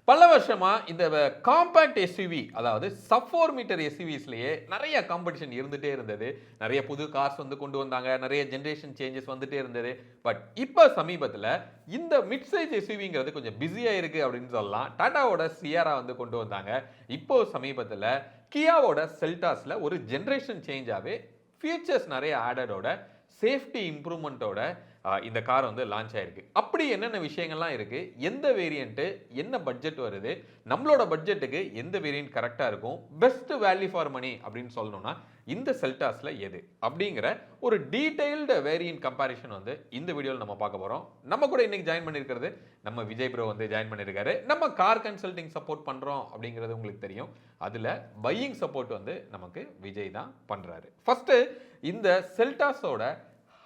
பல வருஷமா இந்த காம்பேக்ட் எஸ்யூவி அதாவது சப் 4 மீட்டர் எஸ்யூவிஸ்லயே நிறைய காம்படிஷன் இருந்துட்டே இருந்தது. நிறைய புது கார்ஸ் வந்து கொண்டு வந்தாங்க. நிறைய ஜெனரேஷன் சேஞ்சஸ் வந்துட்டே இருந்தது. பட் இப்போ சமீபத்தில் இந்த மிட் சைஸ் எஸ்யூவிங்கிறது கொஞ்சம் பிஸியா இருக்கு அப்படின்னு சொல்லலாம். டாடாவோட சியாரா வந்து கொண்டு வந்தாங்க. இப்போ சமீபத்தில் கியாவோட செல்டாஸ்ல ஒரு ஜெனரேஷன் சேஞ்சாவே ஃபீச்சர்ஸ் நிறைய ஆடடோட சேஃப்டி இம்ப்ரூவ்மெண்ட்டோட இந்த கார் வந்து லான்ச் ஆயிருக்கு. அப்படி என்னென்ன விஷயங்கள்லாம் இருக்கு, எந்த வேரியன்ட், என்ன பட்ஜெட் வருது, நம்மளோட பட்ஜெட்டுக்கு எந்த வேரியன்ட் கரெக்டாக இருக்கும், பெஸ்ட் வேல்யூ ஃபார் மணி அப்படின்னு சொல்லணும்னா இந்த செல்டாஸ்ல எது அப்படிங்கிற ஒரு டீடைல்டு வேரியன்ட் கம்பேரிஷன் வந்து இந்த வீடியோவில் நம்ம பார்க்க போகிறோம். நம்ம கூட இன்னைக்கு ஜாயின் பண்ணியிருக்கிறது நம்ம விஜய் ப்ரோ வந்து ஜாயின் பண்ணியிருக்காரு. நம்ம கார் கன்சல்டிங் சப்போர்ட் பண்ணுறோம் அப்படிங்கிறது உங்களுக்கு தெரியும். அதில் பையிங் சப்போர்ட் வந்து நமக்கு விஜய் தான் பண்ணுறாரு. ஃபர்ஸ்ட் இந்த செல்டாஸோட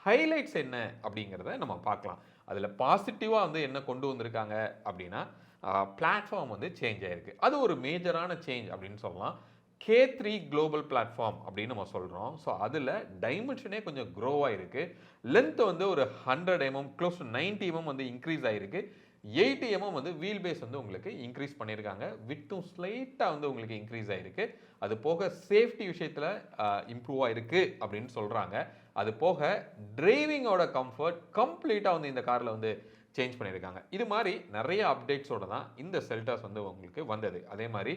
ஹைலைட்ஸ் என்ன அப்படிங்கிறத நம்ம பார்க்கலாம். அதில் பாசிட்டிவாக வந்து என்ன கொண்டு வந்திருக்காங்க அப்படின்னா பிளாட்ஃபார்ம் வந்து சேஞ்ச் ஆயிருக்கு. அது ஒரு மேஜரான சேஞ்ச் அப்படின்னு சொல்லலாம். K3 குளோபல் பிளாட்ஃபார்ம் அப்படின்னு நம்ம சொல்கிறோம். ஸோ அதில் டைமென்ஷனே கொஞ்சம் க்ரோ ஆகிருக்கு. லென்த் வந்து ஒரு 100 mm க்ளோஸ் டு 90 mm வந்து இன்க்ரீஸ் ஆகிருக்கு. 80 mm வந்து வீல் பேஸ் வந்து உங்களுக்கு இன்க்ரீஸ் பண்ணியிருக்காங்க. வித்தும் ஸ்லைட்டாக வந்து உங்களுக்கு இன்க்ரீஸ் ஆகிருக்கு. அது போக சேஃப்டி விஷயத்தில் இம்ப்ரூவ் ஆகிருக்கு அப்படின்னு சொல்கிறாங்க. அது போக டிரைவிங்கோட கம்ஃபர்ட் கம்ப்ளீட்டாக வந்து இந்த காரில் வந்து சேஞ்ச் பண்ணியிருக்காங்க. இது மாதிரி நிறைய அப்டேட்ஸோட தான் இந்த செல்டாஸ் வந்து உங்களுக்கு வந்தது. அதே மாதிரி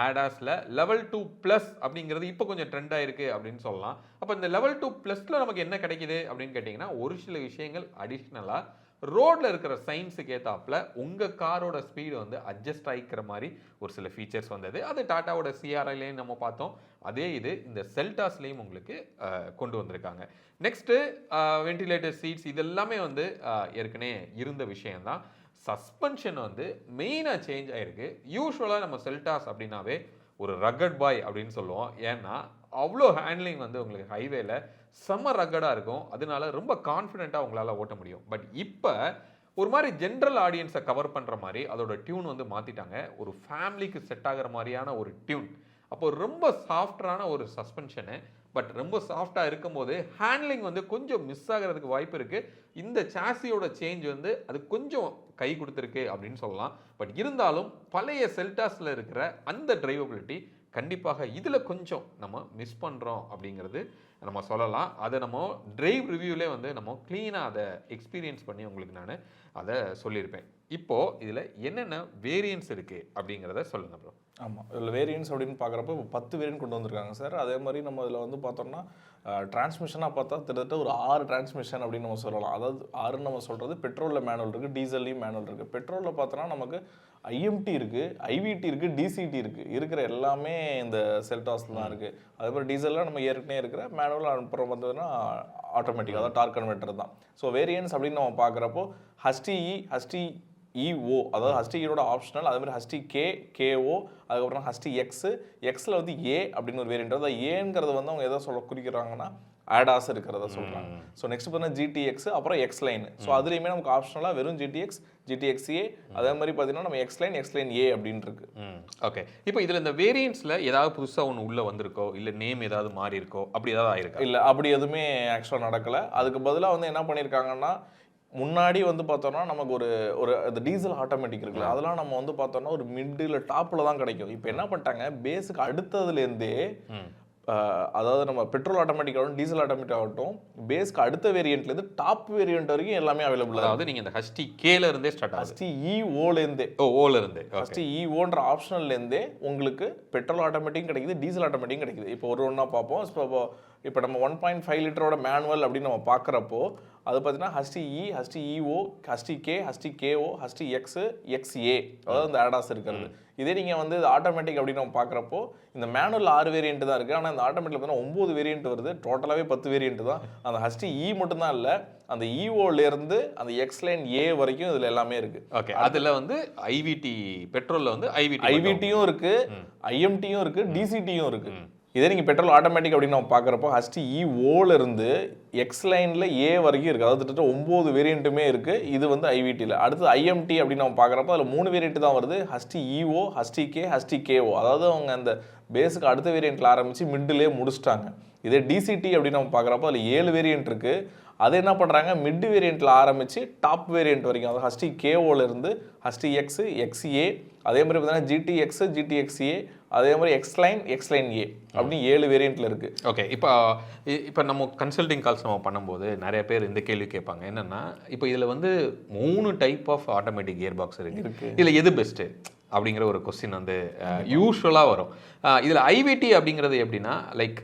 ஆடாஸில் லெவல் 2+ அப்படிங்கிறது இப்போ கொஞ்சம் ட்ரெண்டாக இருக்குது அப்படின்னு சொல்லலாம். அப்போ இந்த லெவல் 2+ல நமக்கு என்ன கிடைக்குது அப்படின்னு கேட்டிங்கன்னா ஒரு சில விஷயங்கள் அடிஷ்னலாக ரோடில் இருக்கிற சயின்ஸுக்கு ஏற்றாப்புல உங்கள் காரோட ஸ்பீடு வந்து அட்ஜஸ்ட் ஆகிக்கிற மாதிரி ஒரு சில ஃபீச்சர்ஸ் வந்தது. அது டாட்டாவோட சிஆர்ஐலையும் நம்ம பார்த்தோம். அதே இது இந்த செல்டாஸ்லேயும் உங்களுக்கு கொண்டு வந்திருக்காங்க. நெக்ஸ்ட்டு வென்டிலேட்டர் சீட்ஸ் இதெல்லாமே வந்து ஏற்கனவே இருந்த விஷயம்தான். சஸ்பென்ஷன் வந்து மெயினாக சேஞ்ச் ஆகிருக்கு. யூஸ்வலாக நம்ம செல்டாஸ் அப்படின்னாவே ஒரு ரக்கட் பாய் அப்படின்னு சொல்லுவோம். ஏன்னா அவ்வளோ ஹேண்ட்லிங் வந்து உங்களுக்கு ஹைவேல செம்ம ரக்கடாக இருக்கும். அதனால ரொம்ப கான்ஃபிடென்ட்டாக உங்களால் ஓட்ட முடியும். பட் இப்போ ஒரு மாதிரி ஜென்ரல் ஆடியன்ஸை கவர் பண்ணுற மாதிரி அதோட டியூன் வந்து மாற்றிட்டாங்க. ஒரு ஃபேமிலிக்கு செட் ஆகிற மாதிரியான ஒரு டியூன். அப்போ ரொம்ப சாஃப்டான ஒரு சஸ்பென்ஷனு. பட் ரொம்ப சாஃப்டாக இருக்கும்போது ஹேண்ட்லிங் வந்து கொஞ்சம் மிஸ் ஆகிறதுக்கு வாய்ப்பு இருக்குது. இந்த சாசியோட சேஞ்ச் வந்து அது கொஞ்சம் கை கொடுத்துருக்கு அப்படின்னு சொல்லலாம். பட் இருந்தாலும் பழைய செல்டாஸில் இருக்கிற அந்த டிரைவபிலிட்டி கண்டிப்பாக இதில் கொஞ்சம் நம்ம மிஸ் பண்ணுறோம் அப்படிங்கிறது நம்ம சொல்லலாம். அதை நம்ம டிரைவ் ரிவ்யூலே வந்து நம்ம க்ளீனாக அதை எக்ஸ்பீரியன்ஸ் பண்ணி உங்களுக்கு நான் அதை சொல்லியிருப்பேன். இப்போது இதில் என்னென்ன வேரியன்ஸ் இருக்குது அப்படிங்கிறத சொல்லுங்கள் ப்ரோ. ஆமாம், இதில் வேரியன்ஸ் அப்படின்னு பார்க்குறப்ப 10 வேரியன்ட் கொண்டு வந்திருக்காங்க சார். அதே மாதிரி நம்ம இதில் வந்து பார்த்தோம்னா டிரான்ஸ்மிஷனாக பார்த்தா கிட்டத்தட்ட ஒரு 6 டிரான்ஸ்மிஷன் அப்படின்னு நம்ம சொல்லலாம். அதாவது 6 நம்ம சொல்கிறது பெட்ரோலில் மேனுவல் இருக்குது, டீசல்லையும் மேனுவல் இருக்குது. பெட்ரோலில் பார்த்தோன்னா நமக்கு IMT இருக்குது, IVT இருக்குது, DCT இருக்குது. இருக்கிற எல்லாமே இந்த செல்டாஸில் தான் இருக்குது. அதே மாதிரி டீசலில் நம்ம ஏற்கனவே இருக்கிற மேனுவல் அப்புறம் வந்ததுன்னா ஆட்டோமேட்டிக், அதாவது டார்க் கன்வெர்ட்டர் தான். ஸோ வேரியன்ஸ் அப்படின்னு நம்ம பார்க்குறப்போ HTE, HTEO அதாவது HTEயோட ஆப்ஷனல், அதே மாதிரி HTK, KO, அதுக்கப்புறம் HTX, எக்ஸில் வந்து A அப்படின்னு ஒரு வேரியன்ட். அதாவது ஏங்கிறது வந்து அவங்க எதை சொல்ல குறிக்கிறாங்கன்னா ஆடாஸ் இருக்கிறத சொல்கிறாங்க. ஸோ நெக்ஸ்ட் பார்த்தீங்கன்னா GTX, அப்புறம் X லைன். ஸோ அதுலேயுமே நமக்கு ஆப்ஷனலாக வெறும் GTX, GTX-A, அதே மாதிரி பார்த்தீங்கன்னா நம்ம X லைன் A அப்படின்னு இருக்கு. ஓகே, இப்போ இதில் இந்த வேரியன்ட்ஸில் ஏதாவது புதுசாக ஒன்று உள்ளே வந்திருக்கோ இல்லை நேம் ஏதாவது மாறி இருக்கோ அப்படி ஏதாவது ஆயிருக்கா? இல்லை, அப்படி எதுவுமே ஆக்சுவலாக நடக்கலை. அதுக்கு பதிலாக வந்து என்ன பண்ணியிருக்காங்கன்னா முன்னாடி வந்து பார்த்தோம்னா நமக்கு ஒரு இந்த டீசல் ஆட்டோமேட்டிக் இருக்குல்ல, அதெல்லாம் நம்ம வந்து பார்த்தோம்னா ஒரு மிடில் டாப்பில் தான் கிடைக்கும். இப்போ என்ன பண்ணிட்டாங்க, பேஸுக்கு அடுத்ததுலேருந்தே அதாவது நம்ம பெட்ரோல் ஆட்டோமேட்டிக் ஆகட்டும், டீசல் ஆட்டோமேட்டிக் ஆகட்டும், பேஸ்க்கு அடுத்த வேரியன்ட்லேருந்து டாப் வேரியன்ட் வரைக்கும் எல்லாமே அவைலபிள். அதாவது நீங்கள் இந்த HTKல இருந்தே ஸ்டார்ட் ஆகுது, HTEOலேருந்தே ஓலேருந்து HTEOன்ற ஆப்ஷனல்லேருந்தே உங்களுக்கு பெட்ரோல் ஆட்டோமேட்டிக் கிடைக்குது, டீசல் ஆட்டோமேட்டிக் கிடைக்குது. இப்போ ஒன்றா பார்ப்போம். இப்போ நம்ம 1.5 லிட்டரோட மேனுவல் அப்படின்னு நம்ம பார்க்குறப்போ அது பார்த்தீங்கன்னா HTE, HTEO, HTK, HTKO, HTX, XA, அதாவது இந்த ஆடாஸ் இருக்கிறது. இதே நீங்கள் வந்து ஆட்டோமேட்டிக் அப்படின்னு நம்ம பார்க்குறப்போ இந்த மேனுவல் 6 வேரியன்ட் தான் இருக்குது. ஆனால் இந்த ஆட்டோமேட்டிக் பார்த்தீங்கன்னா 9 வேரியன்ட் வருது. டோட்டலாகவே 10 வேரியன்ட் தான். அந்த HTE மட்டும்தான் இல்லை, அந்த EOலேருந்து அந்த X லைன் A வரைக்கும் இதில் எல்லாமே இருக்குது. ஓகே, அதில் வந்து IVT பெட்ரோலில் வந்து IVTயும் இருக்குது, IMTயும் இருக்குது, DCTயும் இருக்குது. இதே நீங்கள் பெட்ரோல் ஆட்டோமேட்டிக் அப்படின்னு நம்ம பார்க்குறப்போ HTEOலேருந்து X லைனில் A வரைக்கும் இருக்குது. அதாவது கிட்டத்தட்ட 9 வேரியண்ட்டுமே இருக்குது. இது வந்து IVTயில். அடுத்து IMT அப்படின்னு நம்ம பார்க்குறப்போ அதில் 3 வேரியண்ட் தான் வருது, HTEO, HTK, HTKO. அதாவது அவங்க அந்த பேஸுக்கு அடுத்த வேரியண்ட்டில் ஆரம்பித்து மிட்டிலே முடிச்சிட்டாங்க. இதே DCT அப்படின்னு நம்ம பார்க்குறப்போ அதில் 7 வேரியண்ட் இருக்குது. அது என்ன பண்ணுறாங்க, மிட் வேரியண்ட்டில் ஆரம்பித்து டாப் வேரியண்ட் வரைக்கும், அதாவது HTKOலேருந்து HTX, XA, அதே மாதிரி பார்த்தீங்கன்னா GTX, GTX-A, அதே மாதிரி எக்ஸ்லைன் ஏ அப்படின்னு 7 வேரியண்ட்ல இருக்கு. ஓகே, இப்போ நம்ம கன்சல்டிங் கால்ஸ் நம்ம பண்ணும்போது நிறைய பேர் இந்த கேள்வி கேட்பாங்க. என்னன்னா, இப்போ இதில் வந்து 3 type of automatic gear box இருக்கு, இதில் எது பெஸ்ட்டு அப்படிங்கிற ஒரு கொஸ்டின் வந்து யூஸ்வலாக வரும். இதில் ஐவிடி அப்படிங்கிறது எப்படின்னா, லைக்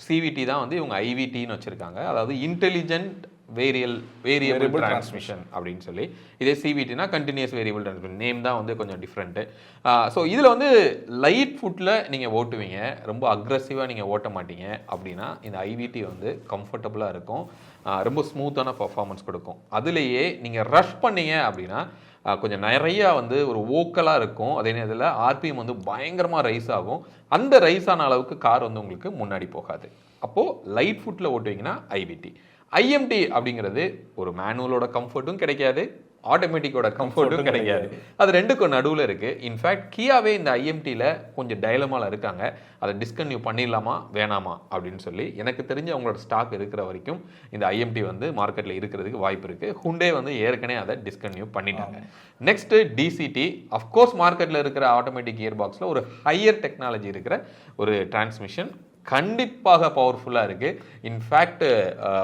சிவிடி தான் வந்து இவங்க ஐவிடின்னு வச்சுருக்காங்க, அதாவது இன்டெலிஜென்ட் வேரியபிள் டிரான்ஸ்மிஷன் அப்படின்னு சொல்லி. இதே சிவிடினா கண்டினியூஸ் வேரியபிள் டிரான்ஸ்மிஷன், நேம் தான் வந்து கொஞ்சம் டிஃப்ரெண்ட்டு. ஸோ இதில் வந்து லைட் ஃபுட்டில் நீங்கள் ஓட்டுவீங்க, ரொம்ப அக்ரெசிவாக நீங்கள் ஓட்ட மாட்டீங்க அப்படின்னா இந்த ஐவிடி வந்து கம்ஃபர்டபுளாக இருக்கும், ரொம்ப ஸ்மூத்தான பர்ஃபார்மன்ஸ் கொடுக்கும். அதுலேயே நீங்கள் ரஷ் பண்ணீங்க அப்படின்னா கொஞ்சம் நிறையா வந்து ஒரு ஓக்கலாக இருக்கும், அதே நேரத்தில் ஆர்பிஎம் வந்து பயங்கரமாக ரைஸ் ஆகும். அந்த ரைஸ் ஆன அளவுக்கு கார் வந்து உங்களுக்கு முன்னாடி போகாது. அப்போது லைட் ஃபுட்டில் ஓட்டுவீங்கன்னா ஐவிடி. ஐஎம்டி அப்படிங்கிறது ஒரு மேனுவலோட கம்ஃபர்ட்டும் கிடைக்காது, ஆட்டோமேட்டிக்கோட கம்ஃபர்ட்டும் கிடைக்காது, அது ரெண்டுக்கும் நடுவில் இருக்குது. இன்ஃபேக்ட் கியாவே இந்த ஐஎம்டியில் கொஞ்சம் டைலமாவில் இருக்காங்க, அதை டிஸ்கன்டினியூ பண்ணிடலாமா வேணாமா அப்படின்னு சொல்லி. எனக்கு தெரிஞ்ச அவங்களோட ஸ்டாக் இருக்கிற வரைக்கும் இந்த ஐஎம்டி வந்து மார்க்கெட்டில் இருக்கிறதுக்கு வாய்ப்பு இருக்குது. ஹுண்டே வந்து ஏற்கனவே அதை டிஸ்கன்டினியூ பண்ணிட்டாங்க. நெக்ஸ்ட்டு டிசிடி, அஃப்கோர்ஸ் மார்க்கெட்டில் இருக்கிற ஆட்டோமேட்டிக் கியர் பாக்ஸில் ஒரு ஹையர் டெக்னாலஜி இருக்கிற ஒரு டிரான்ஸ்மிஷன், கண்டிப்பாக பவர்ஃபுல்லாக இருக்குது. இன்ஃபேக்ட்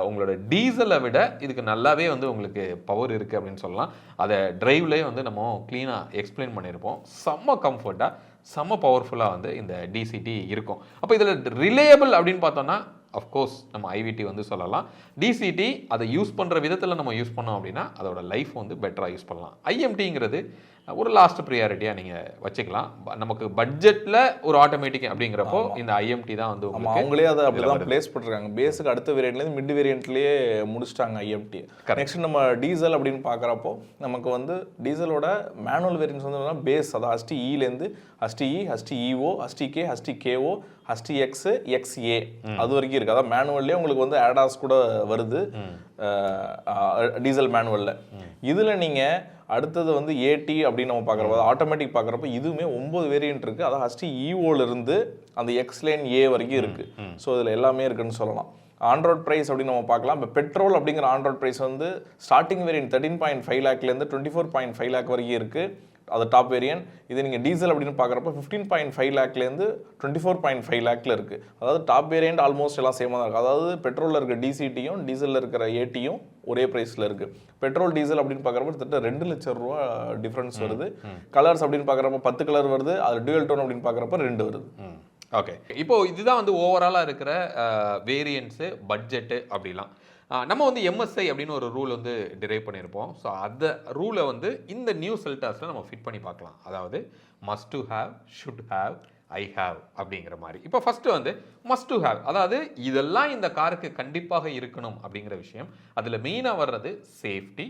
உங்களோட டீசலை விட இதுக்கு நல்லாவே வந்து உங்களுக்கு பவர் இருக்குது அப்படின்னு சொல்லலாம். அதை டிரைவ்லேயே வந்து நம்ம க்ளீனாக எக்ஸ்பிளைன் பண்ணியிருப்போம். செம்ம கம்ஃபர்ட்டாக செம்ம பவர்ஃபுல்லாக வந்து இந்த டிசிடி இருக்கும். அப்போ இதில் ரிலேயபிள் அப்படின்னு பார்த்தோன்னா அஃப்கோர்ஸ் நம்ம ஐவிடி வந்து சொல்லலாம். டிசிடி அதை யூஸ் பண்ணுற விதத்தில் நம்ம யூஸ் பண்ணோம் அப்படின்னா அதோட லைஃப் வந்து பெட்டராக யூஸ் பண்ணலாம். ஐஎம்டிங்கிறது ஒரு லாஸ்ட் ப்ரியாரிட்டியாக நீங்கள் வச்சுக்கலாம். நமக்கு பட்ஜெட்டில் ஒரு ஆட்டோமேட்டிக் அப்படிங்கிறப்போ இந்த ஐஎம்டி தான் வந்து அவங்களே அதை அப்படி தான் பிளேஸ் பண்ணிருக்காங்க. பேஸுக்கு அடுத்த வேரியண்ட்லேருந்து மிட் வேரியண்ட்லேயே முடிச்சிட்டாங்க ஐஎம்டி. நெக்ஸ்ட் நம்ம டீசல் அப்படின்னு பார்க்குறப்போ நமக்கு வந்து டீசலோட மேனுவல் வேரியன்ட்ஸ் வந்து பேஸ், அதாவது HTE-லேருந்து HTE, HTEO, HTK, HTKO, HTX, XA அது வரைக்கும் இருக்குது. அதாவது மேனுவல்லே உங்களுக்கு வந்து ஆடாஸ் கூட வருது டீசல் மேனுவலில். இதில் நீங்கள் அடுத்தது வந்து ஏடி அப்படின்னு நம்ம பார்க்குறப்ப ஆட்டோமேட்டிக் பார்க்குறப்ப இதுவுமே 9 வேரியன்ட் இருக்குது. அதாவது HTEO-லேருந்து அந்த எக்ஸ்லைன் ஏ வரைக்கும் இருக்குது. ஸோ இதில் எல்லாமே இருக்குன்னு சொல்லலாம். ஆண்ட்ராய்ட் ப்ரைஸ் அப்படின்னு நம்ம பார்க்கலாம். இப்போ பெட்ரோல் அப்படிங்கிற ஆண்ட்ராய்ட் ப்ரைஸ் வந்து ஸ்டார்டிங் வேரியன்ட் 13.5 லேக்லேருந்து 24.5 லேக் வரைக்கும் இருக்குது, அது டாப் வேரியன்ட். இது நீங்கள் டீசல் அப்படின்னு பார்க்குறப்ப 15.5 லேக்லேருந்து 24.5 லேக்கில் இருக்குது. அதாவது டாப் வேரியன்ட் ஆல்மோஸ்ட் எல்லாம் சேமாக தான் இருக்குது. அதாவது பெட்ரோலில் இருக்க டிசிடியும் டீசலில் இருக்கிற ஏடியும் ஒரே ப்ரைஸில் இருக்குது. பெட்ரோல் டீசல் அப்படின்னு பார்க்குறப்ப கிட்டத்தட்ட 2 லட்சம் ரூபா டிஃப்ரென்ஸ் வருது. கலர்ஸ் அப்படின்னு பார்க்குறப்ப 10 கலர் வருது, அது டூயல் டோன் அப்படின்னு பார்க்குறப்ப 2 வருது. ஓகே, இப்போ இதுதான் வந்து ஓவராலாக இருக்கிற வேரியன்ட்ஸு, பட்ஜெட்டு அப்படிலாம். நம்ம வந்து எம்எஸ்ஐ அப்படின்னு ஒரு ரூல் வந்து டிரைவ் பண்ணியிருப்போம். ஸோ அந்த ரூலை வந்து இந்த நியூ செல்டாஸில் நம்ம ஃபிட் பண்ணி பார்க்கலாம். அதாவது must to have, should have, I have அப்படிங்கிற மாதிரி. இப்போ ஃபஸ்ட்டு வந்து மஸ்ட் டு ஹேவ், அதாவது இதெல்லாம் இந்த காருக்கு கண்டிப்பாக இருக்கணும் அப்படிங்கிற விஷயம். அதில் மெயினாக வர்றது சேஃப்டி,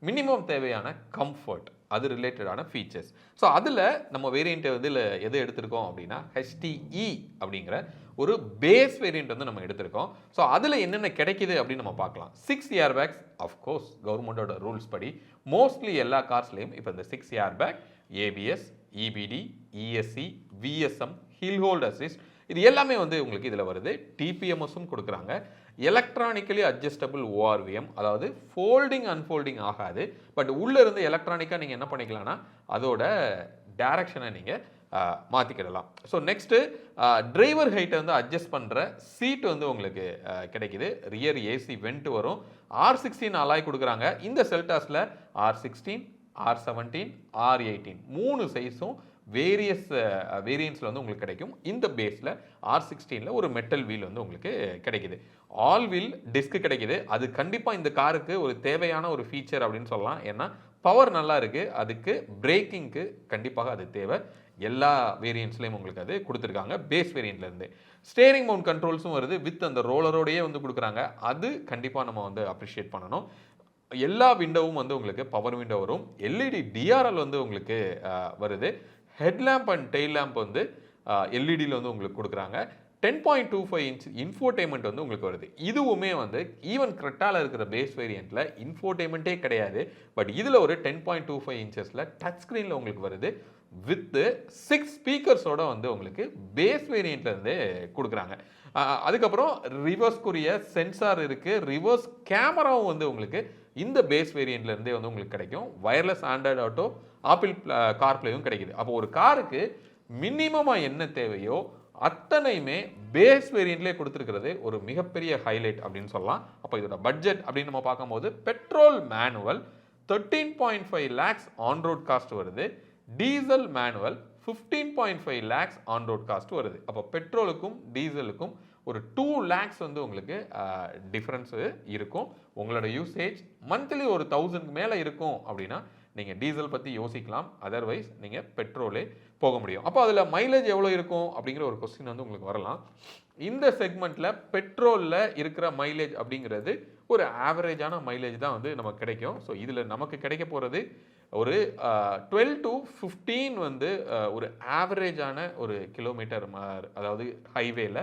மினிமம் தேவையான கம்ஃபர்ட், அது ரிலேட்டடான ஃபீச்சர்ஸ். ஸோ அதில் நம்ம வேரியண்ட்டை வந்து எது எடுத்திருக்கோம் அப்படின்னா HTE அப்படிங்கிற ஒரு பேஸ் வேரியண்ட் வந்து நம்ம எடுத்திருக்கோம். ஸோ அதில் என்னென்ன கிடைக்குது அப்படின்னு நம்ம பார்க்கலாம். 6 ஏர்பேக்ஸ், அஃப்கோர்ஸ் கவர்மெண்டோட ரூல்ஸ் படி மோஸ்ட்லி எல்லா கார்ஸ்லேயும் இப்போ இந்த 6 airbag, ABS, EBD, ESC, VSM, hill hold assist, இது எல்லாமே வந்து உங்களுக்கு இதில் வருது. TPMS-ம் கொடுக்குறாங்க. எலக்ட்ரானிக்கலி அட்ஜஸ்டபிள் ORVM, அதாவது ஃபோல்டிங் அன்ஃபோல்டிங் ஆகாது, பட் உள்ளே இருந்து எலக்ட்ரானிக்காக நீங்கள் என்ன பண்ணிக்கலாம்னா அதோட டைரக்ஷனை நீங்கள் மாற்றிக்கிடலாம். ஸோ நெக்ஸ்ட்டு டிரைவர் ஹைட்டை வந்து அட்ஜஸ்ட் பண்ணுற சீட் வந்து உங்களுக்கு கிடைக்குது. ரியர் ஏசி வெண்ட் வரும். R16 அலாய் கொடுக்குறாங்க. இந்த செல்டாஸில் R16, R17, R18 3 சைஸும் வேரியஸ் வேரியன்ஸில் வந்து உங்களுக்கு கிடைக்கும். இந்த பேஸில் R16ல் ஒரு மெட்டல் வீல் வந்து உங்களுக்கு கிடைக்குது. ஆல் வீல் டிஸ்க் கிடைக்குது. அது கண்டிப்பாக இந்த காருக்கு ஒரு தேவையான ஒரு ஃபீச்சர் அப்படின்னு சொல்லலாம். ஏன்னா பவர் நல்லா இருக்குது, அதுக்கு பிரேக்கிங்க்கு கண்டிப்பாக அது தேவை. எல்லா வேரியன்ட்ஸ்லையும் உங்களுக்கு அது கொடுத்துருக்காங்க. பேஸ் வேரியண்ட்லேருந்து ஸ்டேரிங் மவுண்ட் கண்ட்ரோல்ஸும் வருது, வித் அந்த ரோலரோடையே வந்து கொடுக்குறாங்க. அது கண்டிப்பாக நம்ம வந்து அப்ரிஷியேட் பண்ணணும். எல்லா விண்டோவும் வந்து உங்களுக்கு பவர் விண்டோ வரும். LED DRL வந்து உங்களுக்கு வருது. ஹெட்லேம்ப் அண்ட் டெயில் லேம்ப் வந்து எல்இடியில் வந்து உங்களுக்கு கொடுக்குறாங்க. 10.25 இன்ச் இன்ஃபோடெயின்மெண்ட் வந்து உங்களுக்கு வருது. இதுவுமே வந்து ஈவன் கிரெட்டாவில் இருக்கிற பேஸ் வேரியண்ட்டில் இன்ஃபோடெயின்மெண்ட்டே கிடையாது, பட் இதில் ஒரு 10.25 இன்ச்சஸில் டச் ஸ்க்ரீனில் உங்களுக்கு வருது. வித்து 6 ஸ்பீக்கர்ஸோட வந்து உங்களுக்கு பேஸ் வேரியண்ட்லேருந்து கொடுக்குறாங்க. அதுக்கப்புறம் ரிவர்ஸ்க்குரிய சென்சார் இருக்குது. ரிவர்ஸ் கேமராவும் வந்து உங்களுக்கு இந்த பேஸ் வேரியண்ட்லேருந்தே வந்து உங்களுக்கு கிடைக்கும். வயர்லெஸ் ஆண்ட்ராய்டு ஆட்டோ ஆப்பிள் கார்ப்ளேயும் கிடைக்குது. அப்போ ஒரு காருக்கு மினிமமாக என்ன தேவையோ அத்தனையுமே பேஸ் வேரியண்ட்லேயே கொடுத்துருக்கிறது ஒரு மிகப்பெரிய ஹைலைட் அப்படின்னு சொல்லலாம். அப்போ இதோட பட்ஜெட் அப்படின்னு நம்ம பார்க்கும்போது petrol manual 13.5 lakhs on road cost வருது, diesel manual 15.5 lakhs on road cost வருது. அப்போ பெட்ரோலுக்கும் டீசலுக்கும் ஒரு 2 lakhs வந்து உங்களுக்கு டிஃப்ரென்ஸ் இருக்கும். உங்களோட யூசேஜ் மந்த்லி ஒரு 1000 மேலே இருக்கும் அப்படின்னா நீங்கள் டீசல் பற்றி யோசிக்கலாம், அதர்வைஸ் நீங்கள் பெட்ரோலே போக முடியும். அப்போ அதில் மைலேஜ் எவ்வளோ இருக்கும் அப்படிங்கிற ஒரு கொஸ்டின் வந்து உங்களுக்கு வரலாம். இந்த செக்மெண்ட்டில் பெட்ரோலில் இருக்கிற மைலேஜ் அப்படிங்கிறது ஒரு ஆவரேஜான மைலேஜ் தான் வந்து நமக்கு கிடைக்கும். ஸோ இதில் நமக்கு கிடைக்க போகிறது ஒரு 12 to 15 வந்து ஒரு ஆவரேஜான ஒரு கிலோமீட்டர், அதாவது ஹைவேல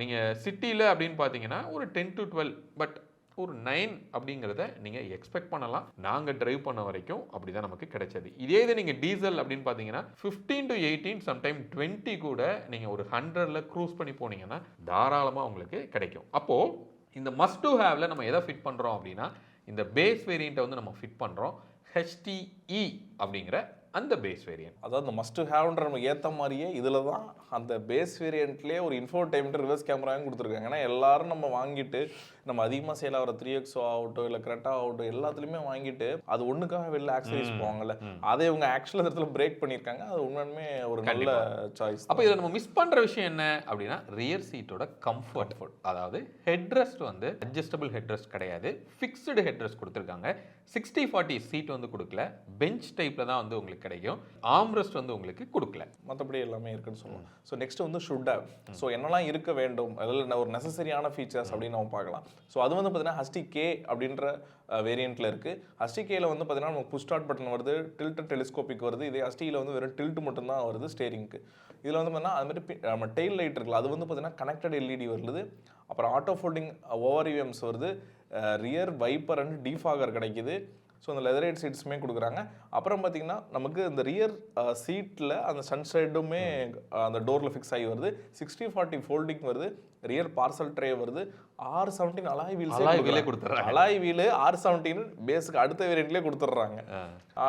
நீங்கள் சிட்டியில் அப்படின்னு பார்த்தீங்கன்னா ஒரு 10 to 12, பட் ஒரு 9 அப்படிங்கிறத நீங்கள் எக்ஸ்பெக்ட் பண்ணலாம். நாங்கள் டிரைவ் பண்ண வரைக்கும் அப்படி தான் நமக்கு கிடைச்சது. இதே இது நீங்கள் டீசல் அப்படின்னு பார்த்தீங்கன்னா 15 to 18, சம்டைம் 20 கூட நீங்கள் ஒரு 100ல் க்ரூஸ் பண்ணி போனீங்கன்னா தாராளமாக உங்களுக்கு கிடைக்கும். அப்போது இந்த மஸ்ட் டு ஹேவ்ல நம்ம எதை ஃபிட் பண்ணுறோம் அப்படின்னா இந்த பேஸ் வேரியண்ட்டை வந்து நம்ம ஃபிட் பண்ணுறோம் HTE அப்படிங்கிற அந்த பேஸ் வேரியன்ட். அதாவது இந்த மஸ்ட் ஹேவ்ன்ற நமக்கு ஏற்ற மாதிரியே இதில் தான் அந்த பேஸ் வேரியண்ட்லேயே ஒரு இன்ஃபோடைன்மெண்ட் ரிவர்ஸ் கேமராவும் கொடுத்துருக்காங்க. ஏன்னா எல்லாரும் நம்ம வாங்கிட்டு நம்ம அதிகமாக சேல் ஆகிற 3XO ஆகட்டும் இல்லை கிரெட்டா ஆகட்டும் எல்லாத்துலேயுமே வாங்கிட்டு அது ஒன்றுக்காக வெளில ஆக்சரிஸ் போவாங்கல்ல, அதை இவங்க ஆக்சுவலாக இடத்துல பிரேக் பண்ணியிருக்காங்க. அது உண்மையுமே ஒரு நல்ல சாய்ஸ். அப்போ இதில் நம்ம மிஸ் பண்ணுற விஷயம் என்ன அப்படின்னா ரியர் சீட்டோட கம்ஃபர்ட். அதாவது ஹெட்ரெஸ்ட் வந்து அட்ஜஸ்டபிள் ஹெட்ரெஸ்ட் கிடையாது, ஃபிக்ஸ்டு ஹெட்ரெஸ்ட் கொடுத்துருக்காங்க. 60/40 சீட் வந்து கொடுக்கல, பெஞ்ச் டைப்பில் தான் வந்து உங்களுக்கு கிடைக்கும். ஆம்ரெஸ்ட் வந்து உங்களுக்கு கொடுக்கல, மற்றபடி எல்லாமே இருக்குன்னு சொல்லுவோம். ஸோ நெக்ஸ்ட் வந்து ஷுட் ஹேவ். ஸோ என்னெல்லாம் இருக்க வேண்டும், அதில் ஒரு நெசசரியான ஃபீச்சர்ஸ் அப்படின்னு நம்ம பார்க்கலாம். ஸோ அது வந்து பார்த்தீங்கன்னா HTK அப்படின்ற வேரியண்ட்டில் இருக்குது. HTKல வந்து பார்த்தீங்கன்னா நமக்கு புஷ் ஸ்டார்ட் பட்டன் வருது, டில்ட் டெலிஸ்கோபிக் வருது. இதே HTல வந்து வெறும் டில்ட் மட்டும்தான் வருது ஸ்டேரிங்க்கு. இதில் வந்து பார்த்தீங்கன்னா அது மாதிரி நம்ம டெயில் லைட் இருக்குல்ல, அது வந்து பார்த்தீங்கன்னா கனெக்டட் LED வருது. அப்புறம் ஆட்டோ ஃபோல்டிங் ORVMs வருது, ரியர் வைப்பர் அண்ட் டீஃபாகர் கிடைக்குது. ஸோ அந்த லெதரைட் சீட்ஸுமே கொடுக்குறாங்க. அப்புறம் பார்த்தீங்கன்னா நமக்கு இந்த ரியர் சீட்டில் அந்த சன்சைடுமே அந்த டோரில் ஃபிக்ஸ் ஆகி வருது. 60/40 ஃபோல்டிங் வருது, ரியர் பார்சல் ட்ரே வருது, R17 அலாய் வீல்ஸே கொடுத்துட்றாங்க. அலாய் வீல் R17 பேஸுக்கு அடுத்த வேரியண்ட்லேயே கொடுத்துட்றாங்க.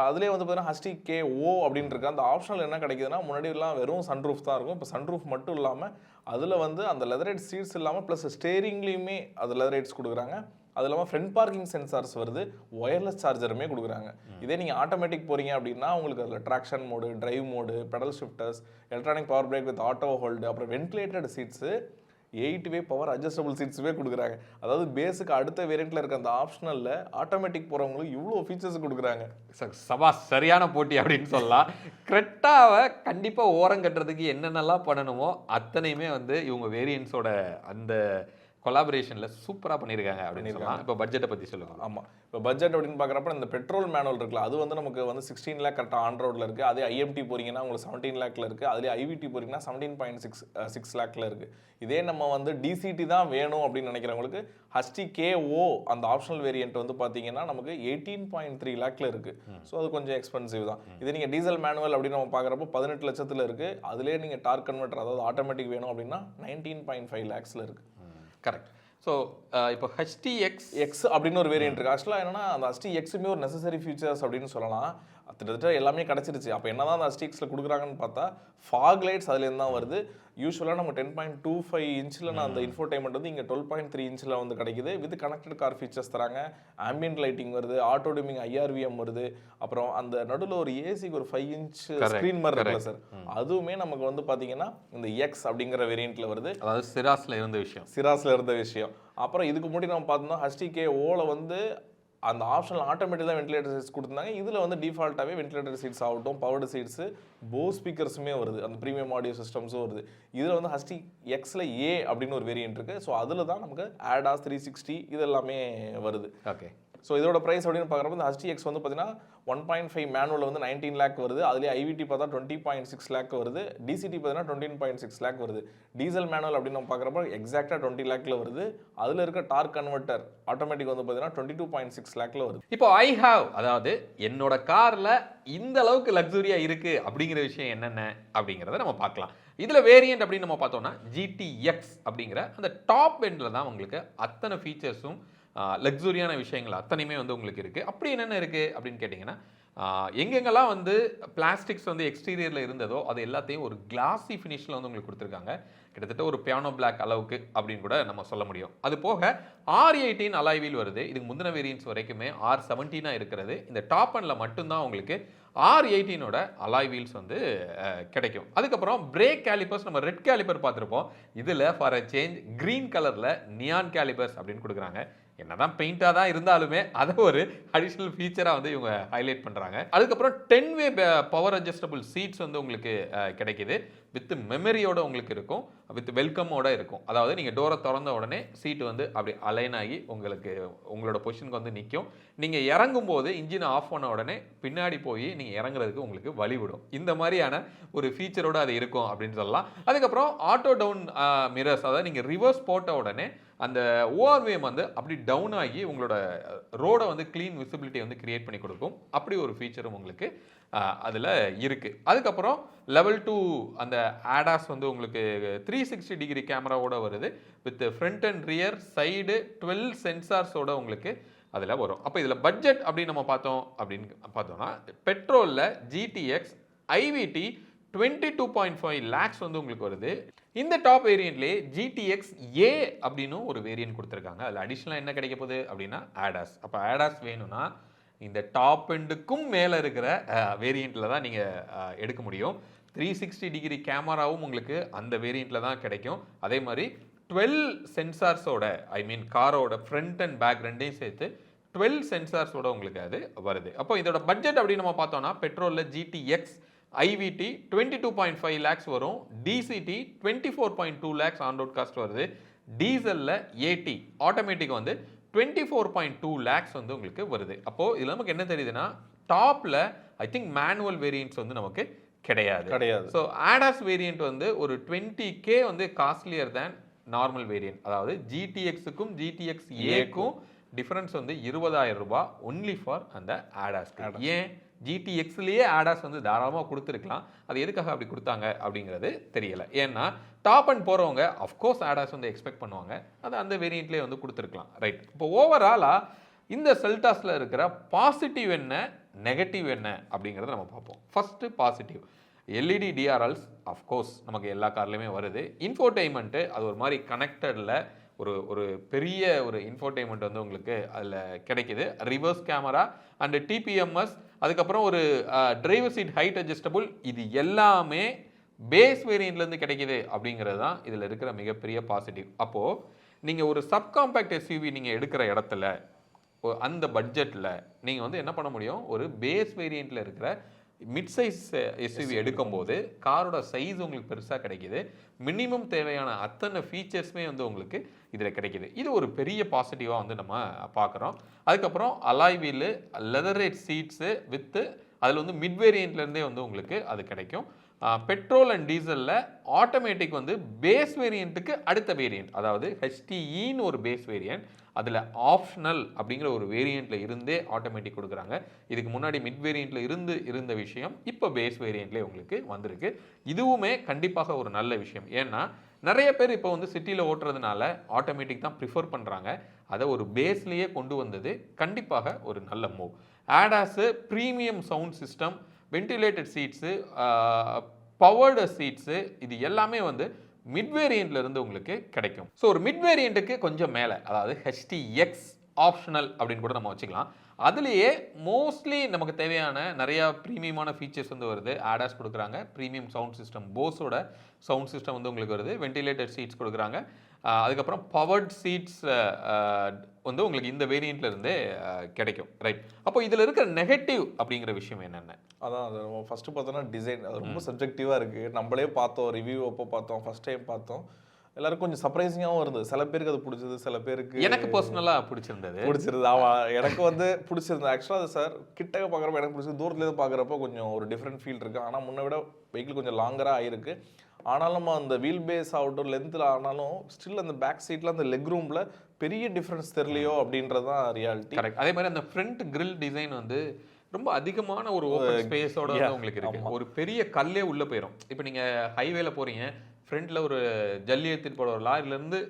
அதுலேயே வந்து பார்த்தீங்கன்னா HTKO அப்படின்னு இருக்கு. அந்த ஆப்ஷனல் என்ன கிடைக்குதுன்னா முன்னாடி எல்லாம் வெறும் சன்ரூஃப் தான் இருக்கும். இப்போ சன்ரூஃப் மட்டும் இல்லாமல் அதில் வந்து அந்த லெதரைட் சீட்ஸ் இல்லாமல் ப்ளஸ் ஸ்டேரிங்லேயுமே அது லெதரைட்ஸ் கொடுக்குறாங்க. அது இல்லாமல் ஃப்ரண்ட் பார்க்கிங் சென்சார்ஸ் வருது, ஒயர்லெஸ் சார்ஜருமே கொடுக்குறாங்க. இதே நீங்கள் ஆட்டோமேட்டிக் போகிறீங்க அப்படின்னா உங்களுக்கு அதில் traction mode, drive mode, pedal shifters, electronic power brake with auto hold, அப்புறம் ventilated seats, 8-way power adjustable சீட்ஸுமே கொடுக்குறாங்க. அதாவது பேஸுக்கு அடுத்த வேரியண்ட்டில் இருக்க அந்த ஆப்ஷனலில் ஆட்டோமேட்டிக் போகிறவங்களுக்கு இவ்வளோ ஃபீச்சர்ஸ் கொடுக்குறாங்க. சபா சரியான போட்டி அப்படின்னு சொல்லலாம். கிரெட்டாவை கண்டிப்பாக ஓரம் கட்டுறதுக்கு என்னென்னலாம் பண்ணணுமோ அத்தனையுமே வந்து இவங்க வேரியன்ஸோட அந்த கொலாபரேஷனில் சூப்பராக பண்ணியிருக்காங்க அப்படின்னு சொல்லலாம். இப்போ பட்ஜெட்டை பற்றி சொல்லுங்கள். ஆமாம், இப்போ பட்ஜெட் அப்படின்னு பார்க்குறப்ப இந்த பெட்ரோல் மேனுவல் இருக்குல்ல, அது வந்து நமக்கு வந்து 16 lakh கரெக்டாக ஆன் ரோடில் இருக்குது. அதே IMT போகிறீங்கன்னா உங்களுக்கு 17 lakhல இருக்குது. அதுலேயே IVT போகிறீங்கன்னா 17.6 lakhல இருக்குது. இதே நம்ம வந்து DCT தான் வேணும் அப்படின்னு நினைக்கிறவங்களுக்கு HTKO அந்த ஆப்ஷனல் வேரியன்ட் வந்து பார்த்தீங்கன்னா நமக்கு 18.3 lakhல இருக்குது. ஸோ அது கொஞ்சம் எக்ஸ்பென்சிவ் தான். இதே நீங்கள் டீசல் மேனுவல் அப்படின்னு நம்ம பார்க்குறப்போ 18 லட்சத்தில் இருக்குது. அதுலேயே நீங்கள் டார்க் கன்வெர்ட்டர் அதாவது ஆட்டோமேட்டிக் வேணும் அப்படின்னா 19.5 lakhsல இருக்குது. கரெக்ட். ஸோ இப்போ HTX அப்படின்னு ஒரு வேரியன்ட் இருக்குது. ஆக்சுவலாக என்னன்னா அந்த HTXுமே ஒரு நெசசரி ஃபீச்சர்ஸ் அப்படின்னு சொல்லலாம். கிட்டத்தட்ட எல்லாமே கிடச்சிருச்சு. அப்போ என்ன தான் அந்த HTXல கொடுக்குறாங்கன்னு பார்த்தா ஃபாக் லைட்ஸ் அதுலேருந்து தான் வருது. யூஸ்வலாக நம்ம 10.25 இன்ச்சில் அந்த இன்ஃபோடைன்மெண்ட் வந்து இங்கே 12.3 இன்ச்சில் வந்து கிடைக்குது. வித் கனெக்டட் கார் ஃபீச்சர்ஸ் தராங்க. ஆம்பியன்ட் லைட்டிங் வருது, ஆட்டோ டிமிங் IRVM வருது. அப்புறம் அந்த நடுவில் ஒரு ஏசிக்கு ஒரு 5 inch ஸ்க்ரீன் மாதிரி இருக்குல்ல சார், அதுவுமே நமக்கு வந்து பார்த்தீங்கன்னா இந்த X அப்படிங்கிற வேரியண்ட்டில் வருது. அதாவது சிராஸில் இருந்த விஷயம். அப்புறம் இதுக்கு முன்னாடி நம்ம பார்த்தோம்னா HTKOல வந்து அந்த ஆப்ஷனல் ஆட்டோமேட்டிக் தான் வென்டிலேட்டர் சீட்ஸ் கொடுத்துருந்தாங்க. இதில் வந்து டிஃபால்ட்டாகவே வென்டிலேட்டர் சீட்ஸ் ஆகட்டும், பவர்டு சீட்ஸு, போஸ் ஸ்பீக்கர்ஸுமே வருது, அந்த ப்ரீமியம் ஆடியோ சிஸ்டம்ஸும் வருது. இதில் வந்து HTXல A அப்படின்னு ஒரு வேரியன்ட் இருக்குது. ஸோ அதில் தான் நமக்கு ADAS 360 இது எல்லாமே வருது. ஓகே. ஸோ இதோட ப்ரைஸ் அப்படின்னு பார்க்குறப்ப இந்த HTX வந்து பார்த்தீங்கன்னா 1.5 மேனுவல் வந்து 19 lakh வருது. அதுலேயே IVT பார்த்தா 20.6 lakh வருது. DCT பார்த்தீங்கன்னா 19.6 lakh வருது. டீசல் மேனுவல் அப்படின்னு நம்ம பார்க்குறப்ப எக்ஸாக்டாக 20 lakhல வருது. அதில் இருக்க டார்க் கன்வெர்ட்டர் ஆட்டோமேட்டிக் வந்து பார்த்தீங்கன்னா 22.6 lakhல வருது. இப்போ ஐ ஹாவ், அதாவது என்னோட காரில் இந்த அளவுக்கு லக்ஸுரியாக இருக்குது அப்படிங்கிற விஷயம் என்னென்ன அப்படிங்கிறத நம்ம பார்க்கலாம். இதில் வேரியன்ட் அப்படின்னு நம்ம பார்த்தோம்னா GTX அப்படிங்கிற அந்த டாப் எண்டில் தான் உங்களுக்கு அத்தனை ஃபீச்சர்ஸும் லக்ஸுரியான விஷயங்கள் அத்தனையுமே வந்து உங்களுக்கு இருக்குது. அப்படி என்னென்ன இருக்குது அப்படின்னு கேட்டிங்கன்னா எங்கெங்கெல்லாம் வந்து பிளாஸ்டிக்ஸ் வந்து எக்ஸ்டீரியரில் இருந்ததோ அது எல்லாத்தையும் ஒரு கிளாசி ஃபினிஷில் வந்து உங்களுக்கு கொடுத்துருக்காங்க. கிட்டத்தட்ட ஒரு பியானோ பிளாக் அளவுக்கு அப்படின்னு கூட நம்ம சொல்ல முடியும். அது போக R18 அலாய் வீல் வருது. இதுக்கு முந்தின வேரியன்ட்ஸ் வரைக்குமே R17 இருக்கிறது. இந்த டாப் அண்டில் மட்டும்தான் உங்களுக்கு R18ஓட அலாய் வீல்ஸ் வந்து கிடைக்கும். அதுக்கப்புறம் பிரேக் கேலிப்பர்ஸ் நம்ம ரெட் கேலிப்பர் பார்த்துருப்போம். இதில் ஃபார் அ சேஞ்ச் கிரீன் கலரில் நியான் கேலிப்பர்ஸ் அப்படின்னு கொடுக்குறாங்க. என்னதான் பெயிண்டாக தான் இருந்தாலுமே அதை ஒரு அடிஷ்னல் ஃபீச்சராக வந்து இவங்க ஹைலைட் பண்ணுறாங்க. அதுக்கப்புறம் 10-வே பவர் அட்ஜஸ்டபிள் சீட்ஸ் வந்து உங்களுக்கு கிடைக்குது. வித் மெமரியோட உங்களுக்கு இருக்கும், வித் வெல்கமோட இருக்கும். அதாவது நீங்கள் டோரை திறந்த உடனே சீட்டு வந்து அப்படி அலைன் ஆகி உங்களுக்கு உங்களோட பொசிஷனுக்கு வந்து நிற்கும். நீங்கள் இறங்கும் போது இன்ஜினை ஆஃப் பண்ண உடனே பின்னாடி போய் நீங்கள் இறங்குறதுக்கு உங்களுக்கு வழிவிடும். இந்த மாதிரியான ஒரு ஃபீச்சரோட அது இருக்கும் அப்படின்னு சொல்லலாம். அதுக்கப்புறம் ஆட்டோ டவுன் மிரர்ஸ், அதாவது நீங்கள் ரிவர்ஸ் போட்ட உடனே அந்த ஓஆர்விஎம் வந்து அப்படி டவுன் ஆகி உங்களோட ரோடை வந்து க்ளீன் விசிபிலிட்டி வந்து கிரியேட் பண்ணி கொடுக்கும். அப்படி ஒரு ஃபீச்சரும் உங்களுக்கு அதில் இருக்குது. அதுக்கப்புறம் லெவல் 2 அந்த ஆடாஸ் வந்து உங்களுக்கு 360 டிகிரி கேமராவோட வருது. With front and rear side 12 சென்சார்ஸோட உங்களுக்கு அதில் வரும். அப்போ இதில் பட்ஜெட் அப்படின்னு நம்ம பார்த்தோம்னா பெட்ரோலில் GTX IVT 22.5 லேக்ஸ் வந்து உங்களுக்கு வருது. இந்த டாப் வேரியண்ட்லேயே GTX A அப்படின்னு ஒரு வேரியன்ட் கொடுத்துருக்காங்க. அதில் அடிஷ்னலாக என்ன கிடைக்க போகுது அப்படின்னா ஆடாஸ். அப்போ ஆடாஸ் வேணும்னா இந்த டாப் எண்டுக்கும் மேலே இருக்கிற வேரியண்ட்டில் தான் நீங்கள் எடுக்க முடியும். 360 டிகிரி கேமராவும் உங்களுக்கு அந்த வேரியண்ட்டில் தான் கிடைக்கும். அதே மாதிரி 12 சென்சார்ஸோட, ஐ மீன் காரோட ஃப்ரண்ட் அண்ட் பேக் ரெண்டையும் சேர்த்து 12 சென்சார்ஸோட உங்களுக்கு அது வருது. அப்போ இதோட பட்ஜெட் அப்படின்னு நம்ம பார்த்தோம்னா பெட்ரோலில் GTX IVT 22.5 லேக்ஸ் வரும். DCT 24.2 lakhs on road cost வருது. டீசலில் AT ஆட்டோமேட்டிக் வந்து 24.2 லேக்ஸ் வந்து உங்களுக்கு வருது. அப்போது இதில் நமக்கு என்ன தெரியுதுன்னா டாப்பில் ஐ திங்க் மேனுவல் வேரியன்ட்ஸ் வந்து நமக்கு கிடையாது. ஸோ ஆடாஸ் வேரியன்ட் வந்து ஒரு 20K வந்து காஸ்ட்லியர் தேன் நார்மல் வேரியன்ட். அதாவது GTXக்கும் GTX Aக்கும் டிஃபரன்ஸ் வந்து 20,000 ரூபாய் ஒன்லி ஃபார் அந்த ஆடாஸ்க்கு. ஏன் GTXலேயே ஆடாஸ் வந்து தாராளமாக கொடுத்துருக்கலாம். அது எதுக்காக அப்படி கொடுத்தாங்க அப்படிங்கிறது தெரியல. ஏன்னா டாப் அண்ட் போகிறவங்க அஃப்கோர்ஸ் ஆடாஸ் வந்து எக்ஸ்பெக்ட் பண்ணுவாங்க. அது அந்த வேரியண்ட்லேயே வந்து கொடுத்துருக்கலாம். ரைட். இப்போ ஓவராலாக இந்த செல்டாஸில் இருக்கிற பாசிட்டிவ் என்ன, நெகட்டிவ் என்ன அப்படிங்கிறத நம்ம பார்ப்போம். First positive, LED DRLs of course நமக்கு எல்லா கார்லையுமே வருது. இன்ஃபோடெயின்மெண்ட்டு அது ஒரு மாதிரி கனெக்டடில் ஒரு பெரிய ஒரு இன்ஃபோடெயின்மெண்ட் வந்து உங்களுக்கு அதில் கிடைக்குது. ரிவர்ஸ் கேமரா அண்ட் TPMS, அதுக்கப்புறம் ஒரு டிரைவர் சீட் ஹைட் அட்ஜஸ்டபுள், இது எல்லாமே பேஸ் வேரியண்ட்லேருந்து கிடைக்குது அப்படிங்கிறது தான் இதில் இருக்கிற மிகப்பெரிய பாசிட்டிவ். அப்போது நீங்கள் ஒரு சப்காம்பேக்ட் SUV நீங்கள் எடுக்கிற இடத்துல அந்த பட்ஜெட்டில் நீங்கள் வந்து என்ன பண்ண முடியும், ஒரு பேஸ் வேரியண்ட்டில் இருக்கிற மிட் சைஸ் SUV எடுக்கும்போது காரோட சைஸ் உங்களுக்கு பெருசாக கிடைக்குது. மினிமம் தேவையான அத்தனை ஃபீச்சர்ஸுமே வந்து உங்களுக்கு இதில் கிடைக்குது. இது ஒரு பெரிய பாசிட்டிவாக வந்து நம்ம பார்க்குறோம். அதுக்கப்புறம் alloy wheel, leatherette seeds with அதில் வந்து மிட் வேரியண்ட்லேருந்தே வந்து உங்களுக்கு அது கிடைக்கும். பெட்ரோல் அண்ட் டீசலில் ஆட்டோமேட்டிக் வந்து பேஸ் வேரியண்ட்டுக்கு அடுத்த வேரியண்ட், அதாவது HTEன்னு ஒரு பேஸ் வேரியண்ட், அதில் ஆப்ஷனல் அப்படிங்கிற ஒரு வேரியண்ட்டில் இருந்தே ஆட்டோமேட்டிக் கொடுக்குறாங்க. இதுக்கு முன்னாடி மிட் வேரியண்ட்டில் இருந்த விஷயம் இப்போ பேஸ் வேரியண்ட்லேயே உங்களுக்கு வந்திருக்கு. இதுவுமே கண்டிப்பாக ஒரு நல்ல விஷயம். ஏன்னா நிறைய பேர் இப்போ வந்து சிட்டியில் ஓட்டுறதுனால ஆட்டோமேட்டிக் தான் ப்ரிஃபர் பண்ணுறாங்க. அதை ஒரு பேஸ்லேயே கொண்டு வந்தது கண்டிப்பாக ஒரு நல்ல move. ADAS premium sound system, ventilated seats, powered seats, இது எல்லாமே வந்து மிட் வேரியண்ட்ல இருந்து உங்களுக்கு கிடைக்கும். ஸோ ஒரு மிட் வேரியண்ட்டுக்கு கொஞ்சம் மேலே, அதாவது HTX ஆப்ஷனல் அப்படின்னு கூட நம்ம வச்சுக்கலாம். அதுலேயே மோஸ்ட்லி நமக்கு தேவையான நிறையா ப்ரீமியமான ஃபீச்சர்ஸ் வந்து வருது. ஆடாஸ் கொடுக்குறாங்க, ப்ரீமியம் சவுண்ட் சிஸ்டம், போஸோட சவுண்ட் சிஸ்டம் வந்து உங்களுக்கு வருது, வென்டிலேட்டட் சீட்ஸ் கொடுக்குறாங்க. அதுக்கப்புறம் பவர்ட் சீட்ஸ் வந்து உங்களுக்கு இந்த வேரியண்ட்ல இருந்தே கிடைக்கும். ரைட். அப்போ இதில் இருக்கிற நெகட்டிவ் அப்படிங்கிற விஷயம் என்னென்ன? அதான் அது நம்ம ஃபஸ்ட்டு பார்த்தோன்னா டிசைன் அது ரொம்ப சப்ஜெக்டிவாக இருக்குது. நம்மளே பார்த்தோம், ரிவ்யூ அப்போ பார்த்தோம், ஃபஸ்ட் டைம் பார்த்தோம், எல்லாருக்கும் கொஞ்சம் சர்ப்ரைசிங்காகவும் இருந்தது. சில பேருக்கு அது பிடிச்சது, சில பேருக்கு எனக்கு பர்சனலாக பிடிச்சிருந்தது. ஆமாம், எனக்கு வந்து பிடிச்சிருந்தது. ஆக்சுவலாக அது சார் கிட்டக்க பார்க்குறப்ப எனக்கு பிடிச்சது, தூரத்துலேருந்து பார்க்குறப்போ கொஞ்சம் ஒரு டிஃப்ரெண்ட் ஃபீல் இருக்குது. ஆனால் முன்ன விட வெஹிக்கிள் கொஞ்சம் லாங்கராக ஆகிருக்கு. ஆனாலும் நம்ம அந்த வீல் பேஸ் ஆகட்டும், லென்த்தில் ஆனாலும் ஸ்டில் அந்த பேக் சீட்டில் அந்த லெக் ரூமில் பெரிய டிஃப்ரென்ஸ் தெரியலையோ அப்படின்றது தான் ரியாலிட்டி. கரெக்ட். அதே மாதிரி அந்த ஃப்ரண்ட் கிரில் டிசைன் வந்து ரொம்ப அதிகமான ஒரு ஓப்பன் ஸ்பேஸோட வந்து உங்களுக்கு இருக்கு. ஒரு பெரிய கல்லே உள்ள போயிடும். இப்போ நீங்க ஹைவேல போறீங்க, ஃப்ரண்ட்ல ஒரு ஜல்லி எடுத்துட்டு போற ஒரு லாரில இருந்து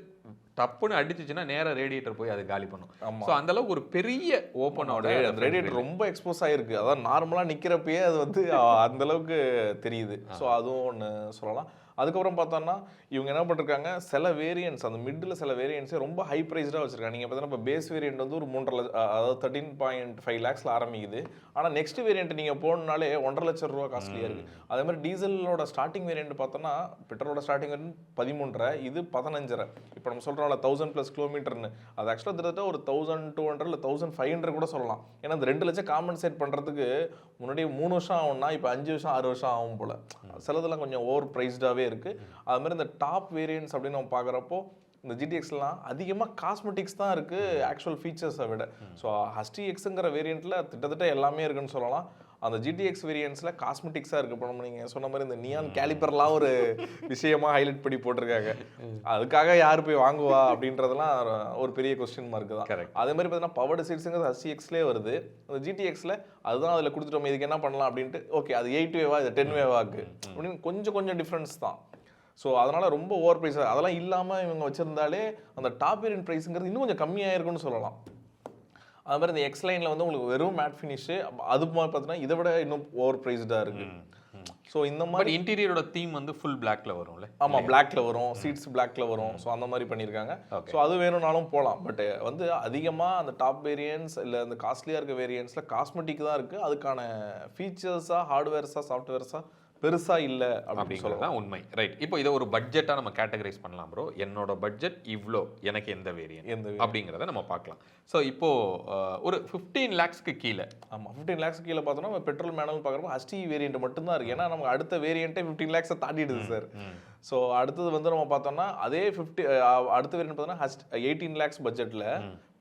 டப்புன்னு அடிச்சுச்சுன்னா நேரா ரேடியேட்டர் போய் அது காலி பண்ணும். ஆமா. ஸோ அந்த அளவுக்கு ஒரு பெரிய ஓப்பனோட அந்த ரேடியேட்டர் ரொம்ப எக்ஸ்போஸ் ஆயிருக்கு. அதான் நார்மலா நிக்கிறப்பயே அது வந்து அந்த அளவுக்கு தெரியுது. ஸோ அதுவும் ஒன்று சொல்லலாம். அதுக்கப்புறம் பார்த்தோம்னா இவங்க என்ன பண்ணிருக்காங்க, சில வேரியன்ஸ் அந்த மிடில் சில வேரியன்ஸே ரொம்ப ஹை ப்ரைஸ்டாக வச்சிருக்காங்க. நீங்கள் பார்த்தீங்கன்னா இப்போ பேஸ் வேரியன்ட் வந்து ஒரு 3.5 லட்சம், அதாவது 13.5 lakhs ஆரம்பிக்குது. ஆனால் நெக்ஸ்ட் வேரியன்ட் நீங்கள் போகணுனாலே 1.5 லட்சம் ரூபா காஸ்ட்லியாக இருக்குது. அதே மாதிரி டீசலோட ஸ்டார்டிங் வேரியன்ட் பார்த்தோன்னா பெட்ரோலோட ஸ்டார்டிங் வேரியன்ட் 13.5, இது 15.5. இப்போ நம்ம சொல்கிறோம்ல 1000+ கிலோமீட்டர்னு, அது ஆக்சுவலாக கிட்டத்தட்ட ஒரு 1200 இல்லை 1500 கூட சொல்லலாம். ஏன்னா அந்த 2 லட்சம் காம்பன்சேட் பண்ணுறதுக்கு முன்னாடி 3 வருஷம் ஆகும்னா இப்போ 5 வருஷம் 6 வருஷம் ஆகும் போல். சிலதெல்லாம் கொஞ்சம் ஓவர் ப்ரைஸ்டாகவே இருக்குது. அது மாதிரி இந்த டாப் வேரியன்ட்ஸ் அப்படின்னு நம்ம பார்க்குறப்போ இந்த ஜிடிஎக்ஸ்லாம் அதிகமாக காஸ்மெட்டிக்ஸ் தான் இருக்குது ஆக்சுவல் ஃபீச்சர்ஸை விட. ஸோ ஹஸ்டி எக்ஸுங்கிற வேரியண்ட்டில் கிட்டத்தட்ட எல்லாமே இருக்குன்னு சொல்லலாம். அந்த ஜிடிஎக்ஸ் வேரியன்ட்ஸில் காஸ்மெட்டிக்ஸாக இருக்குது. இப்போ நம்ம நீங்கள் சொன்ன மாதிரி இந்த நியான் கேலிப்பர்லாம் ஒரு விஷயமா ஹைலைட் பண்ணி போட்டிருக்காங்க. அதுக்காக யார் போய் வாங்குவா அப்படின்றதெல்லாம் ஒரு பெரிய கொஸ்டின் மார்க் தான். அதே மாதிரி பார்த்தீங்கன்னா பவர்டு சீட்ஸுங்கிறது ஹஸ்டி எக்ஸ்லேயே வருது. அந்த ஜிடிஎக்ஸில் அதுதான் அதில் கொடுத்துட்டோம், இதுக்கு என்ன பண்ணலாம் அப்படின்ட்டு. ஓகே அது 8 வேவா இது 10 வேவாக்கு அப்படின்னு கொஞ்சம் டிஃப்ரென்ஸ் தான். ஸோ அதனால் ரொம்ப ஓவர் ப்ரைஸ். அதெல்லாம் இல்லாமல் இவங்க வச்சுருந்தாலே அந்த டாப் வேரியன்ட் ப்ரைஸுங்கிறது இன்னும் கொஞ்சம் கம்மியாக இருக்குன்னு சொல்லலாம். அது மாதிரி இந்த எக்ஸ் லைனில் வந்து உங்களுக்கு வெறும் மேட் ஃபினிஷு, அது மாதிரி பார்த்தீங்கன்னா இதை விட இன்னும் ஓவர் ப்ரைஸ்டாக இருக்குது. ஸோ இந்த மாதிரி இன்டீரியரோட தீம் வந்து ஃபுல் பிளாக்ல வரும்ல. ஆமாம், பிளாக்ல வரும், சீட்ஸ் பிளாக்ல வரும். ஸோ அந்த மாதிரி பண்ணியிருக்காங்க. ஸோ அது வேணும்னாலும் போகலாம். பட் வந்து அதிகமாக அந்த டாப் வேரியன்ஸ் இல்லை அந்த காஸ்ட்லியாக இருக்க வேரியன்ஸில் காஸ்மெட்டிக் தான் இருக்குது. அதுக்கான ஃபீச்சர்ஸாக ஹார்ட்வேர்ஸாக சாஃப்ட்வேர்ஸாக பெருசா இல்ல அப்படிங்கிறது தான் உண்மை. ரைட். இப்போ இதை ஒரு பட்ஜெட்டா நம்ம கேட்டகரைஸ் பண்ணலாம் ப்ரோ. என்னோட பட்ஜெட் இவ்வளோ, எனக்கு எந்த வேரியன்ட் அப்படிங்கிறத நம்ம பார்க்கலாம். ஸோ இப்போ ஒரு 15 lakhsக்கு கீழே, ஆமாம் 15 lakhs கீழே பார்த்தோம்னா நம்ம பெட்ரோல் மேனுவல் பார்க்குறப்போ ஹஸ்டி வேரியன்ட் மட்டும்தான் இருக்குது. ஏன்னா நமக்கு அடுத்த வேரியண்ட்டே 15 lakhs தாண்டிடுது சார். ஸோ அடுத்தது வந்து நம்ம பார்த்தோம்னா அதே அடுத்த வேரியன்ட் பார்த்தோம்னா 18 lakhs பட்ஜெட்டில்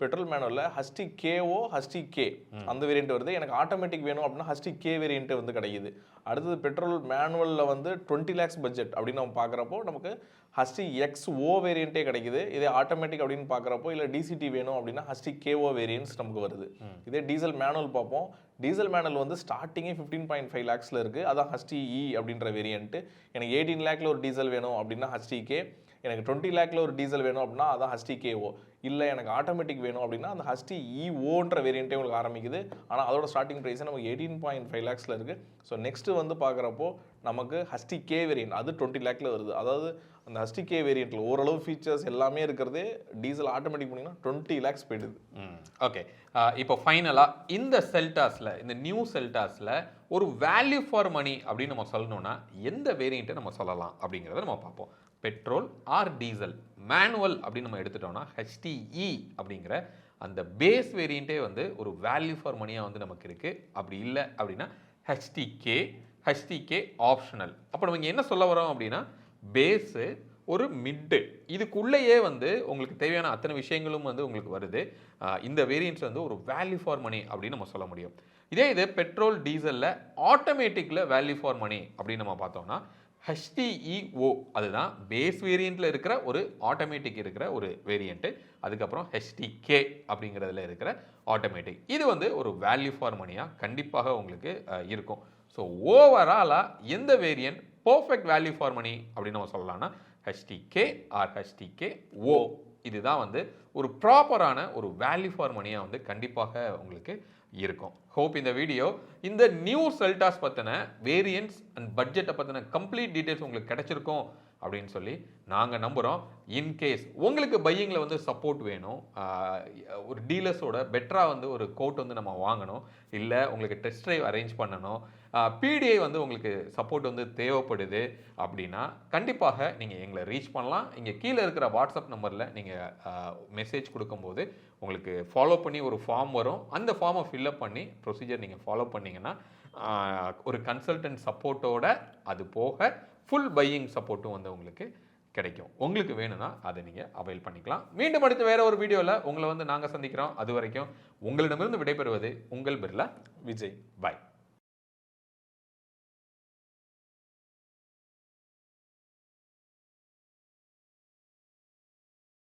பெட்ரோல் மேனுவலில் ஹஸ்டி கேஓ ஹஸ்டி கே அந்த வேரியன்ட் வருது. எனக்கு ஆட்டோமேட்டிக் வேணும் அப்படின்னா ஹஸ்டி கே வேரியன்ட் வந்து கிடைக்குது. அடுத்தது பெட்ரோல் மேனுவலில் வந்து 20 lakhs பட்ஜெட் அப்படின்னு நம்ம பார்க்குறப்போ நமக்கு ஹஸ்டி எக்ஸ்ஓ வேரியண்ட்டே கிடைக்குது. இதே ஆட்டோமேட்டிக் அப்படின்னு பார்க்குறப்போ இல்லை டிசிடி வேணும் அப்படின்னா ஹஸ்டி கேஓ வேரியன்ட்ஸ் நமக்கு வருது. இதே டீசல் மேனுவல் பார்ப்போம். டீசல் மேனுவல் வந்து ஸ்டார்டிங்கே 15.5 lakhsல இருக்குது. அதான் ஹஸ்டி இ அப்படின்ற வேரியண்ட்டு. எனக்கு 18 lakhல ஒரு டீசல் வேணும் அப்படின்னா ஹஸ்டி கே, எனக்கு 20 lakhல ஒரு டீசல் வேணும் அப்படின்னா அதான் ஹஸ்டி கேஓ. இல்லை எனக்கு ஆட்டோமேட்டிக் வேணும் அப்படின்னா அந்த ஹஸ்டி இஓன்ற வேரியண்ட்டே உங்களுக்கு ஆரம்பிக்குது. ஆனால் அதோட ஸ்டார்டிங் ப்ரைஸே நமக்கு 18.5 lakhsல இருக்குது. ஸோ நெக்ஸ்ட்டு வந்து பார்க்குறப்போ நமக்கு ஹஸ்டி கே வேரியன்ட் அது 20 lakhல வருது. அதாவது அந்த ஹஸ்டி கே வேரியண்ட்டில் ஓரளவு ஃபீச்சர்ஸ் எல்லாமே இருக்கிறதே டீசல் ஆட்டோமேட்டிக் பண்ணிங்கன்னா 20 lakhs போயிடுது. ஓகே. இப்போ ஃபைனலாக இந்த செல்டாஸில், இந்த நியூ செல்டாஸில் ஒரு வேல்யூ ஃபார் மணி அப்படின்னு நம்ம சொல்லணும்னா எந்த வேரியண்ட்டை நம்ம சொல்லலாம் அப்படிங்கிறத நம்ம பார்ப்போம். பெட்ரோல் ஆர் டீசல், மேனுவல் அப்படின்னு நம்ம எடுத்துட்டோம்னா HTE அப்படிங்கிற அந்த பேஸ் வேரியண்ட்டே வந்து ஒரு வேல்யூ ஃபார் மணியாக வந்து நமக்கு இருக்குது. அப்படி இல்லை அப்படின்னா HTK ஆப்ஷனல். அப்போ நம்ம இங்கே என்ன சொல்ல வரோம் அப்படின்னா பேஸு ஒரு மிட்டு, இதுக்குள்ளேயே வந்து உங்களுக்கு தேவையான அத்தனை விஷயங்களும் வந்து உங்களுக்கு வருது. இந்த வேரியன்ட்ஸ் வந்து ஒரு வேல்யூ ஃபார் மணி அப்படின்னு நம்ம சொல்ல முடியும். இதே இது பெட்ரோல் டீசலில் ஆட்டோமேட்டிக்கில் வேல்யூ ஃபார் மணி அப்படின்னு நம்ம பார்த்தோம்னா HTEO, அதுதான் பேஸ் வேரியண்ட்டில் இருக்கிற ஒரு ஆட்டோமேட்டிக் இருக்கிற ஒரு வேரியண்ட்டு. அதுக்கப்புறம் HTK அப்படிங்கிறதுல இருக்கிற ஆட்டோமேட்டிக், இது வந்து ஒரு வேல்யூ ஃபார் மணியாக கண்டிப்பாக உங்களுக்கு இருக்கும். ஸோ ஓவராலாக எந்த variant perfect value for money அப்படின்னு நம்ம சொல்லலாம்னா HTK ஆர் HTKO, இதுதான் வந்து ஒரு ப்ராப்பரான ஒரு வேல்யூ ஃபார் மணியாக வந்து கண்டிப்பாக உங்களுக்கு இருக்கும். ஹோப் இந்த வீடியோ இந்த நியூ செல்டாஸ் பற்றின வேரியன்ட்ஸ் அண்ட் பட்ஜெட்டை பற்றின கம்ப்ளீட் டீட்டெயில்ஸ் உங்களுக்கு கிடைச்சிருக்கும் அப்படின்னு சொல்லி நாங்கள் நம்புகிறோம். இன்கேஸ் உங்களுக்கு பையிங்கில் வந்து சப்போர்ட் வேணும், ஒரு டீலர்ஸோட பெட்டராக வந்து ஒரு கோட் வந்து நம்ம வாங்கணும், இல்லை உங்களுக்கு டெஸ்ட் ட்ரைவ் அரேஞ்ச் பண்ணணும், PDI வந்து உங்களுக்கு சப்போர்ட் வந்து தேவைப்படுது அப்படின்னா கண்டிப்பாக நீங்கள் எங்களை ரீச் பண்ணலாம். இங்கே கீழே இருக்கிற வாட்ஸ்அப் நம்பரில் நீங்கள் மெசேஜ் கொடுக்கும்போது உங்களுக்கு ஃபாலோ பண்ணி ஒரு ஃபார்ம் வரும். அந்த ஃபார்மை ஃபில்அப் பண்ணி ப்ரொசீஜர் நீங்கள் ஃபாலோ பண்ணிங்கன்னா ஒரு கன்சல்டன்ட் சப்போர்ட்டோட அது போக ஃபுல் பையிங் சப்போர்ட்டும் வந்து உங்களுக்கு கிடைக்கும். உங்களுக்கு வேணும்னா அதை நீங்கள் அவைல் பண்ணிக்கலாம். மீண்டும் அடுத்து வேற ஒரு வீடியோவில் உங்களை வந்து நாங்கள் சந்திக்கிறோம். அது வரைக்கும் உங்களிடமிருந்து விடைபெறுவது உங்கள் பிர்லா விஜய். பாய்.